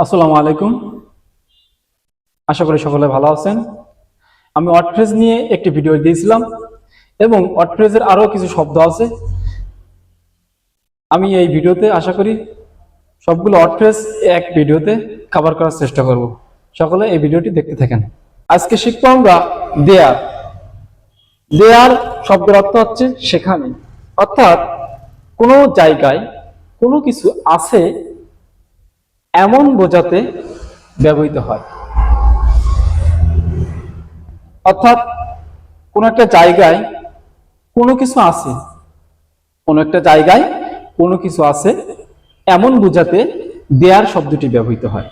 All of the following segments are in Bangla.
আসসালামু আলাইকুম। আশা করি সকলে ভালো আছেন। আমি ওয়ার্ডপ্রেস নিয়ে একটি ভিডিও দিয়েছিলাম এবং ওয়ার্ডপ্রেসের আরো কিছু শব্দ আছে। আমি এই ভিডিওতে আশা করি সবগুলো ওয়ার্ডপ্রেস এক ভিডিওতে কভার করার চেষ্টা করব। সকলে এই ভিডিওটি দেখতে থাকেন। আজকে শিখবো আমরা দেয়ার। দেয়ার শব্দের অর্থ হচ্ছে সেখানে, অর্থাৎ কোনো জায়গায় কোনো কিছু আছে এমন বোঝাতে ব্যবহৃত হয়। অর্থাৎ কোনো একটা জায়গায় কোনো কিছু আছে, কোনো একটা জায়গায় কোনো কিছু আছে এমন বোঝাতে দেয়ার শব্দটি ব্যবহৃত হয়।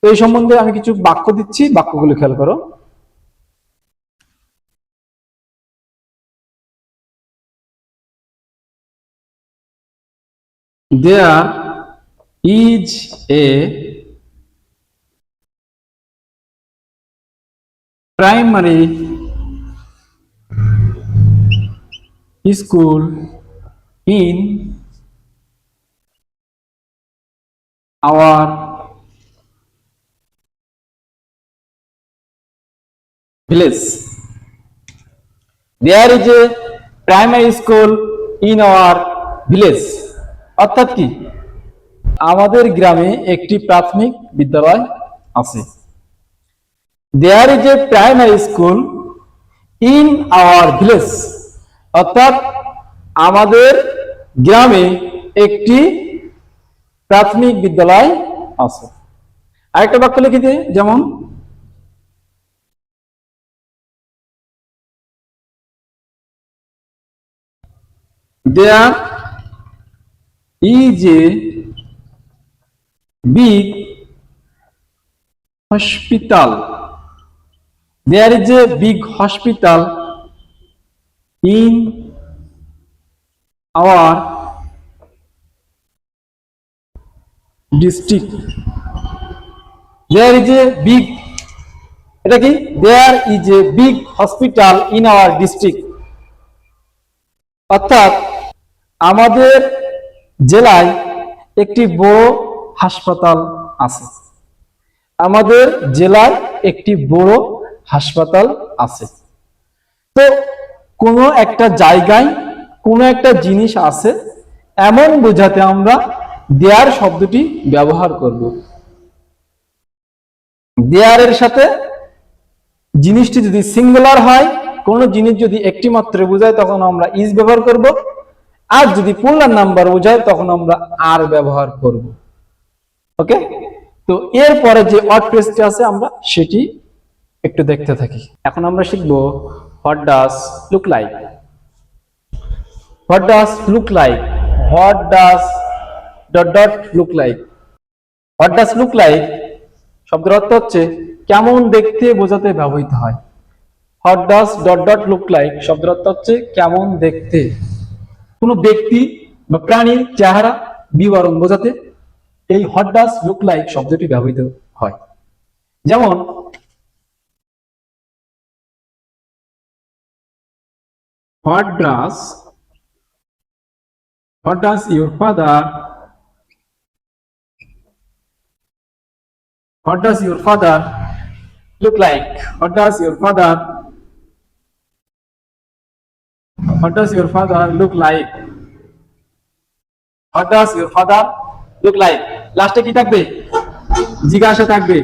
তো এই সম্বন্ধে আমি কিছু বাক্য দিচ্ছি, বাক্যগুলো খেয়াল করো। There is a primary school in our village. There is a primary school in our village. অর্থাৎ কি, আমাদের গ্রামে একটি প্রাথমিক বিদ্যালয় আছে। There is a primary school in our village. অর্থাৎ আমাদের গ্রামে একটি প্রাথমিক বিদ্যালয় আছে। আরেকটা বাক্য লিখে দিই, যেমন there is a big hospital. There is a big hospital in our district. There is a big, এটা কি, there is a big hospital in our district. অর্থাৎ আমাদের জেলায় একটি বড় হাসপাতাল আছে। আমাদের জেলায় একটি বড় হাসপাতাল আছে। তো কোনো একটা জায়গায় কোনো একটা জিনিস আছে এমন বোঝাতে আমরা দেয়ার শব্দটি ব্যবহার করব। দেয়ারের সাথে জিনিসটি যদি সিঙ্গুলার হয়, কোন জিনিস যদি একটি মাত্র বোঝায় তখন আমরা ইজ ব্যবহার করব, আর যদি প্লুরাল নাম্বার বোঝায় তখন আমরা আর ব্যবহার করব। ওকে, তো এরপরে যে ওয়ার্ডপ্রেসটি আছে আমরা সেটি একটু দেখতে থাকি। এখন আমরা শিখব what does look like. What does look like, what does dot dot look like. What does look like শব্দের অর্থ হচ্ছে কেমন দেখতে বোঝাতে ব্যবহৃত হয়। What does dot dot look like শব্দের অর্থ হচ্ছে কেমন দেখতে, কোনো ব্যক্তি বা প্রাণীর চেহারা বিবরণ বোঝাতে এই হোয়াট ডাজ লুক লাইক শব্দটি ব্যবহৃত হয়। যেমন what does your father, what does your father look like? What does your father look like? What does your father look like? লাস্টে কি থাকবে? জিজ্ঞাসা থাকবে।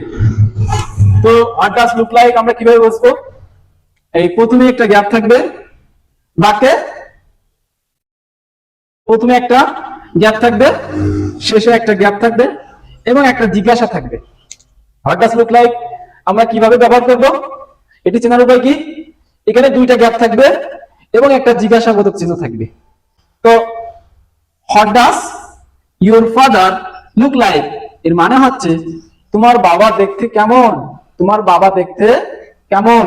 তো what does look like আমরা কিভাবে বুঝবো? এই প্রথমে একটা গ্যাপ থাকবে, বাক্যে প্রথমে একটা গ্যাপ থাকবে, শেষে একটা গ্যাপ থাকবে এবং একটা জিজ্ঞাসা থাকবে। হোয়াট ডাজ লুক লাইক আমরা কিভাবে ব্যবহার করব, এটি চেনার উপায় কি, এখানে দুইটা গ্যাপ থাকবে এবং একটা জিজ্ঞাসাবোধক চিহ্ন থাকবে। তো what does your father look like এর মানে হচ্ছে তোমার বাবা দেখতে কেমন, তোমার বাবা দেখতে কেমন।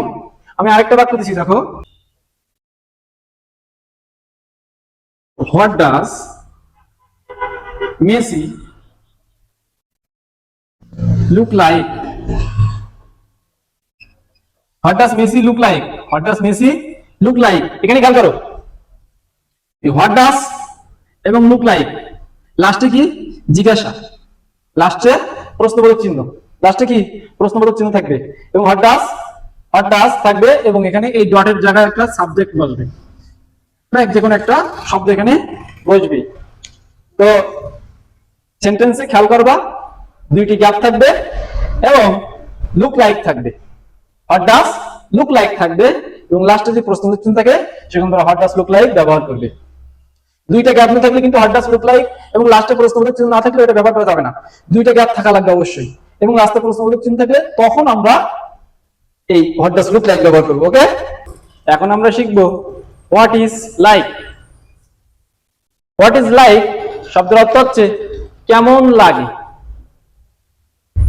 আমি আরেকটা বাক্য দিচ্ছি, দেখো what does Messi look like? What does Messi look like? What does Messi look like? এখানে খেয়াল করো, হোয়াট ডাজ এবং লুক লাইক লাস্টে কি জিজ্ঞাসা, লাস্টে প্রশ্নবোধক চিহ্ন, লাস্টে কি প্রশ্নবোধক চিহ্ন থাকবে, এবং হোয়াট ডাজ থাকবে, এবং এখানে এই ডটের জায়গায় একটা সাবজেক্ট বসবে, যে কোনো একটা শব্দ এখানে বসবে। তো সেন্টেন্সে খেয়াল করবা দুইটি গ্যাপ থাকবে এবং লুক লাইক থাকবে, হোয়াট ডাজ লুক লাইক থাকবে, এবং লাস্টে যে প্রশ্নবোধক চিহ্ন থাকে সেখানে তোমরা হোয়াট ডাজ লুক লাইক ব্যবহার করবে। দুইটা গ্যাপ না থাকলে কিন্তু হোয়াট ডাজ লুক লাইক এবং লাস্টে প্রশ্নবোধক চিহ্ন না থাকলে এটা ব্যবহার করা যাবে না। দুইটা গ্যাপ থাকা লাগবে অবশ্যই, এবং লাস্টে প্রশ্নবোধক চিহ্ন থাকলে তখন আমরা এই হোয়াট ডাজ লুক লাইক ব্যবহার করব। ওকে, এখন আমরা শিখব what is like. What is like শব্দের অর্থ হচ্ছে কেমন লাগে,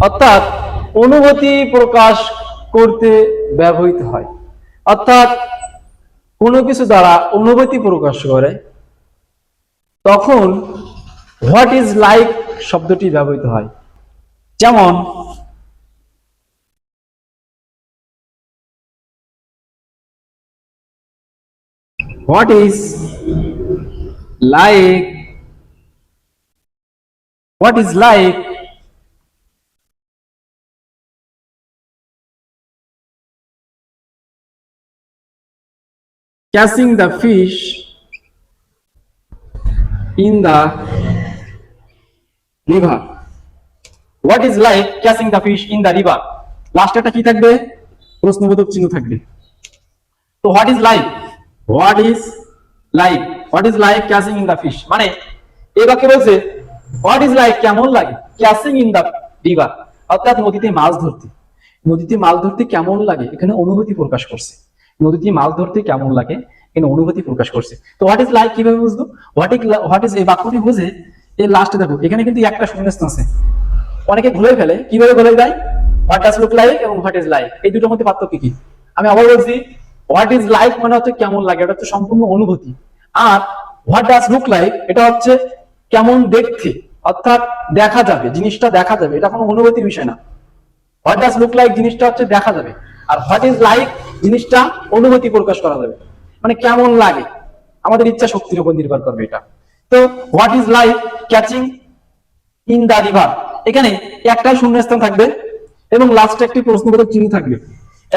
অর্থাৎ অনুভূতি প্রকাশ করতে ব্যবহৃত হয়। অর্থাৎ কোনো কিছু দ্বারা অনুভূতি প্রকাশ করে তখন হোয়াট ইজ লাইক শব্দটি ব্যবহৃত হয়। যেমন what is like, what is like catching the fish in the river. What is like catching the fish in the river? লাস্টে একটা কি থাকবে, প্রশ্নবোধক চিহ্ন থাকবে। তো what is like, what is like, what is like catching in the fish, মানে এই বাক্যে বলছে হোয়াট ইজ লাইক কেমন লাগে, ক্যাচিং ইন দ্য রিভার অর্থাৎ নদীতে মাছ ধরতে। নদীতে মাছ ধরতে কেমন লাগে এখানে অনুভূতি প্রকাশ করছে, নদীতে মাছ ধরতে কেমন লাগে এখানে অনুভূতি প্রকাশ করছে। তো হোয়াট ইজ লাইক কিভাবে বুঝবো, হোয়াট ইজ এই বাক্যটি বুঝে এই লাস্টে দেখো এখানে কিন্তু একটা শূন্যস্থান আছে, অনেকে ভুলে ফেলে, কিভাবে ভুলে যায়, হোয়াট ডাজ লুক লাইক এবং হোয়াট ইজ লাইক এই দুটোর মধ্যে পার্থক্য কি? আমি আবার বলছি, হোয়াট ইজ লাইক মানে হচ্ছে কেমন লাগে, এটা হচ্ছে সম্পূর্ণ অনুভূতি, আর হোয়াট ডাজ লুক লাইক এটা হচ্ছে কেমন দেখতে, অর্থাৎ দেখা যাবে, জিনিসটা দেখা যাবে, এটা কোনো অনুভূতির বিষয় না। হোয়াট ডাজ লুক লাইক জিনিসটা হচ্ছে দেখা যাবে, আর হোয়াট ইজ লাইক জিনিসটা অনুভূতি প্রকাশ করা যাবে, মানে কেমন লাগে, আমাদের ইচ্ছা শক্তির উপর নির্ভর করবে এটা। তো what is like catching in the river, এখানে একটাই শূন্যস্থান থাকবে এবং লাস্টে একটি প্রশ্নবোধক চিহ্ন থাকবে,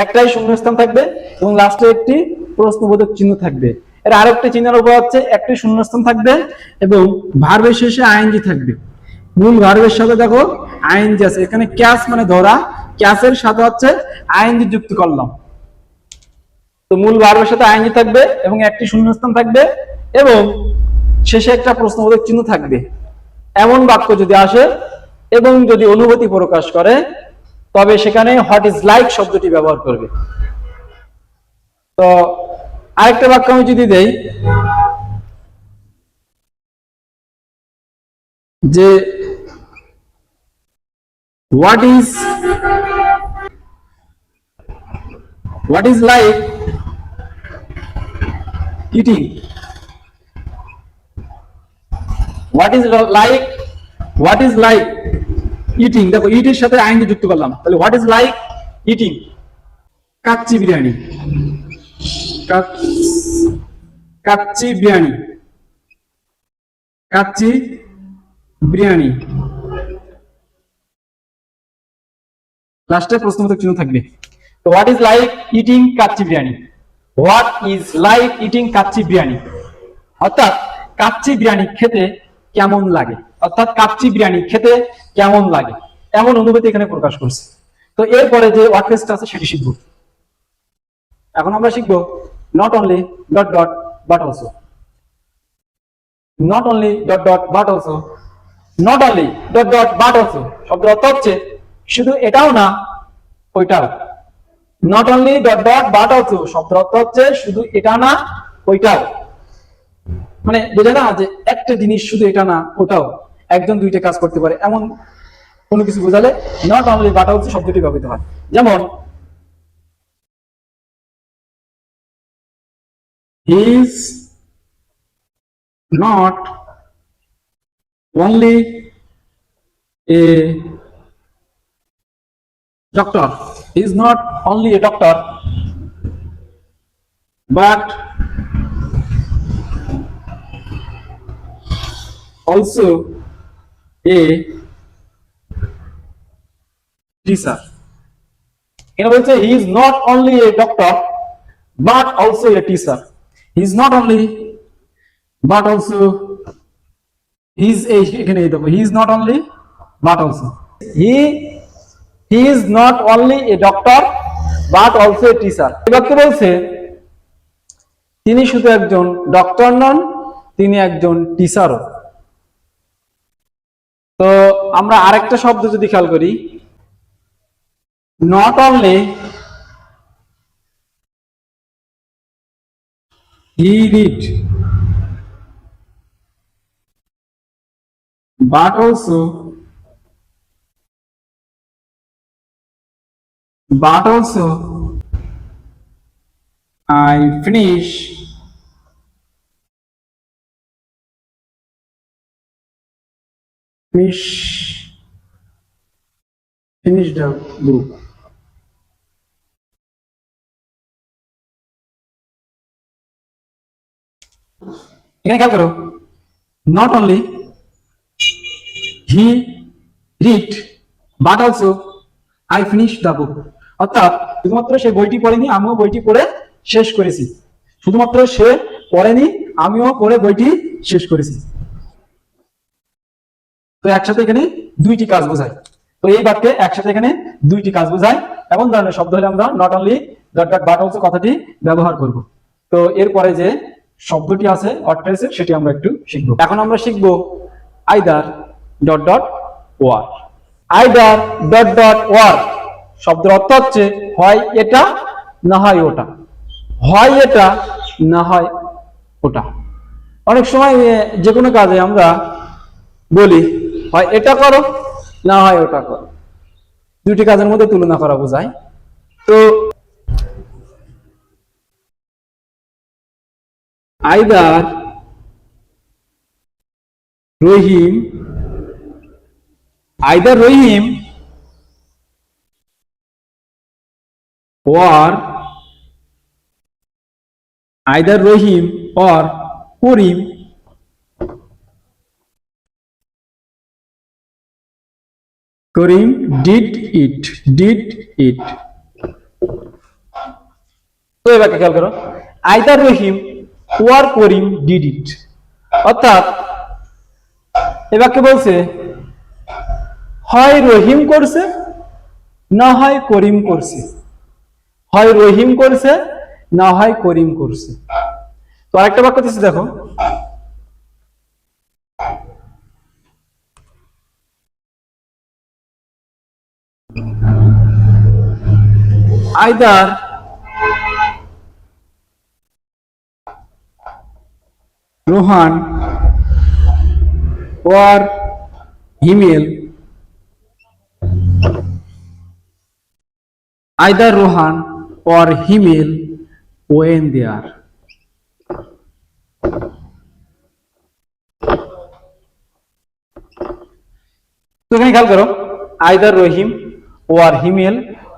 একটাই শূন্যস্থান থাকবে এবং লাস্টে একটি প্রশ্নবোধক চিহ্ন থাকবে। এর আরেকটা চিহ্নের উপর হচ্ছে একটি শূন্যস্থান থাকবে এবং ভার্বের শেষে আইএনজি থাকবে। মূল ভার্বের সাথে দেখো আইএনজি আছে, এখানে ক্যাচ মানে ধরা, ক্যাচের সাথে হচ্ছে আইএনজি যুক্ত করলাম। তো মূল ভার্বের সাথে আইএনজি থাকবে এবং একটি শূন্যস্থান থাকবে এবং শেষে একটা প্রশ্নবোধক চিহ্ন থাকবে। এমন বাক্য যদি আসে এবং যদি অনুভূতি প্রকাশ করে তবে সেখানে হোয়াট ইজ লাইক শব্দটি ব্যবহার করবে। তো আরেকটা বাক্য আমি যদি দেই যে what is like eating, what is like eating, দেখো ইটের সাথে আইনজি যুক্ত করলাম, তাহলে what is like eating kacchi biryani, kacchi biryani, kacchi biryani, লাস্টে প্রশ্নবোধক চিহ্ন থাকবে। তো what is like eating kacchi biryani, what is like eating kacchi biryani অর্থাৎ কাচ্চি বিরিয়ানি খেতে কেমন লাগে, অর্থাৎ কাচ্চি বিরিয়ানি খেতে কেমন লাগে এমন অনুভূতি এখানে প্রকাশ করছে। তো এরপরে যে ওয়ার্ড ফ্রেজটা আছে সেটি শিখবো। এখন আমরা শিখবো not only dot dot but also, not only dot dot but also, not only dot dot but also শব্দের অর্থ হচ্ছে শুধু এটাও না ওইটাও। Not only dot dot but also শব্দের অর্থ হচ্ছে শুধু এটা না ওইটাও, মানে বোঝা না যে একটা জিনিস শুধু এটা না ওটাও, একজন দুইটা কাজ করতে পারে এমন কোনো কিছু বোঝালে নট অনলি বাট অলসো শব্দটি ব্যবহৃত হয়। যেমন he is not only a doctor, he is not only a doctor but also a teacher. এখানে বলছে he is not only a doctor but also a teacher. He is not only but also he is এখানে দেখো he is not only but also he he is not only a doctor but also a teacher. এবার তো বলছে তিনি শুধু একজন ডক্টর নন, তিনি একজন টিচারও। তো আমরা আরেকটা শব্দ যদি খেয়াল করি, not only he read but also I finish the book. এখানে খেয়াল করো, not only he read but also I finish the book. অর্থাৎ শুধুমাত্র সে বইটি পড়েনি, আমিও বইটি পড়ে শেষ করেছি। শুধুমাত্র সে পড়েনি, আমিও পড়ে বইটি শেষ করেছি। তো একসাথে এখানে দুইটি কাজ বোঝায়। তো এই বাক্যে একসাথে এখানে দুইটি কাজ বোঝায়। এমন ধরনের শব্দ হলে আমরা not only dot dot but also কথাটি ব্যবহার করব। তো এরপরে যে শব্দটি আছে অর্থে সেটি আমরা একটু শিখবো। এখন আমরা শিখবো either dot dot or. Either dot dot or শব্দের অর্থ হচ্ছে হয় এটা না হয় ওটা, হয় এটা না হয় ওটা। অনেক সময় যে কোনো কাজে আমরা বলি হয় এটা করো না হয় ওটা করো, দুটি কাজের মধ্যে তুলনা করা বোঝায়। তো either Rahim or Karim did it. তো এবার খেয়াল করো, either Rahim or Karim did it. অর্থাৎ এবারকে বলছে হয় রহিম করছে না হয় করিম করছে, হয় রহিম করছে না হয় করিম করছে। তো আরেকটা বাক্য দিচ্ছি দেখো, either Rohan or Himmel, either Rohan or Himmel when they are. তো এখানে খেয়াল করো, either Rahim or Himel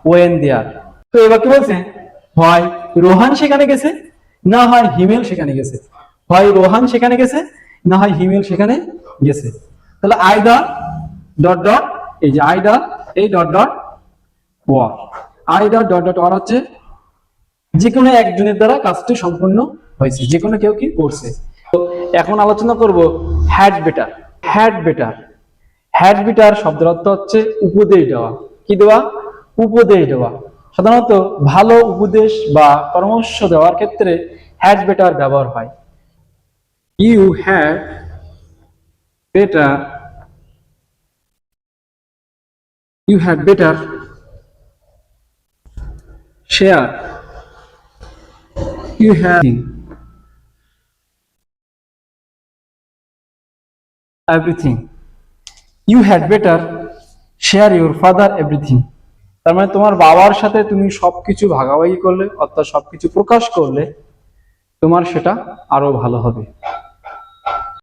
went there. তো এবার কি বলছে, হয় রোহান সেখানে গেছে না হয় হিমেল সেখানে গেছে, হয় রোহান সেখানে গেছে না হয় হিমেল সেখানে গেছে। তাহলে আইদার ডট ডট, এই যে আইদার এই dot dot or, either dot dot or হচ্ছে যে কোনো একজনের দ্বারা কাজটি সম্পূর্ণ হয়েছে, যে কোনো কেউ কি করছে। তো এখন আলোচনা করব হ্যাড বেটার। হ্যাড বেটার শব্দের অর্থ হচ্ছে উপদেশ দেওয়া। কি দেওয়া? উপদেশ দেওয়া। সাধারণত ভালো উপদেশ বা পরামর্শ দেওয়ার ক্ষেত্রে হ্যাড বেটার ব্যবহার হয়। You had better share you have everything. You had better share your father everything. তার মানে তোমার বাবার সাথে তুমি সবকিছু ভাগাভাগি করলে, অর্থাৎ সবকিছু প্রকাশ করলে তোমার সেটা আরো ভালো হবে।